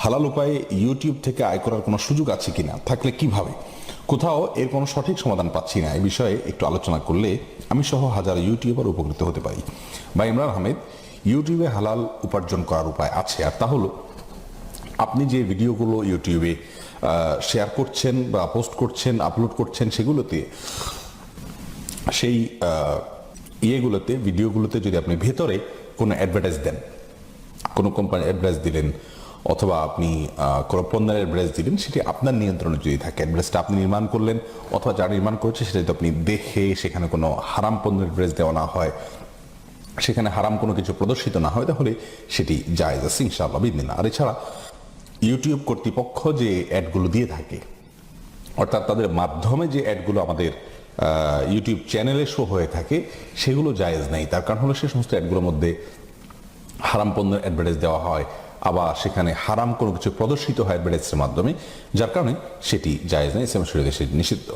হালাল উপায়ে ইউটিউব থেকে আয় করার কোনো সুযোগ আছে কিনা, থাকলে কিভাবে, কোথাও এর কোনো সঠিক সমাধান পাচ্ছি না। এই বিষয়ে একটু আলোচনা করলে আমি সহ হাজার ইউটিউবার উপকৃত হতে পারি। বা ইমরান আহমেদ, ইউটিউবে হালাল উপার্জন করার উপায় আছে, আর তা হলো আপনি যে ভিডিওগুলো ইউটিউবে শেয়ার করছেন বা পোস্ট করছেন, আপলোড করছেন, সেগুলোতে সেই ইয়েগুলোতে, ভিডিওগুলোতে যদি আপনি ভেতরে কোনো অ্যাডভার্টাইজ দেন, কোনো কোম্পানির অ্যাডভার্টাইজ দিলেন অথবা আপনি কোনো পণ্যের অ্যাডভার্টাইজ দিলেন, সেটি আপনার নিয়ন্ত্রণে যদি থাকে, অ্যাডভার্টাইজটা আপনি নির্মাণ করলেন অথবা যারা নির্মাণ করেছে সেটা যদি আপনি দেখে সেখানে কোনো হারাম পণ্যের অ্যাডভার্টাইজ দেওয়া না হয়, সেখানে হারাম কোনো কিছু প্রদর্শিত না হয়, তাহলে সেটি জায়েজ আছে ইনশাআল্লাহ বিদিনা। আর এছাড়া ইউটিউব কর্তৃপক্ষ যে অ্যাডগুলো দিয়ে থাকে, অর্থাৎ তাদের মাধ্যমে যে অ্যাডগুলো আমাদের ইউটিউব চ্যানেলে শো হয়ে থাকে, সেগুলো জায়েজ নেই। তার কারণ হলো সে সমস্ত অ্যাডগুলোর মধ্যে হারাম পণ্যের অ্যাডভার্টাইজ দেওয়া হয়, আবার সেখানে হারাম কোনো কিছু প্রদর্শিত হয় অ্যাডভার্টাইজের মাধ্যমে, যার কারণে সেটি জায়েজ নেই, ইসলাম শরীয়তে সেটি নিষিদ্ধ।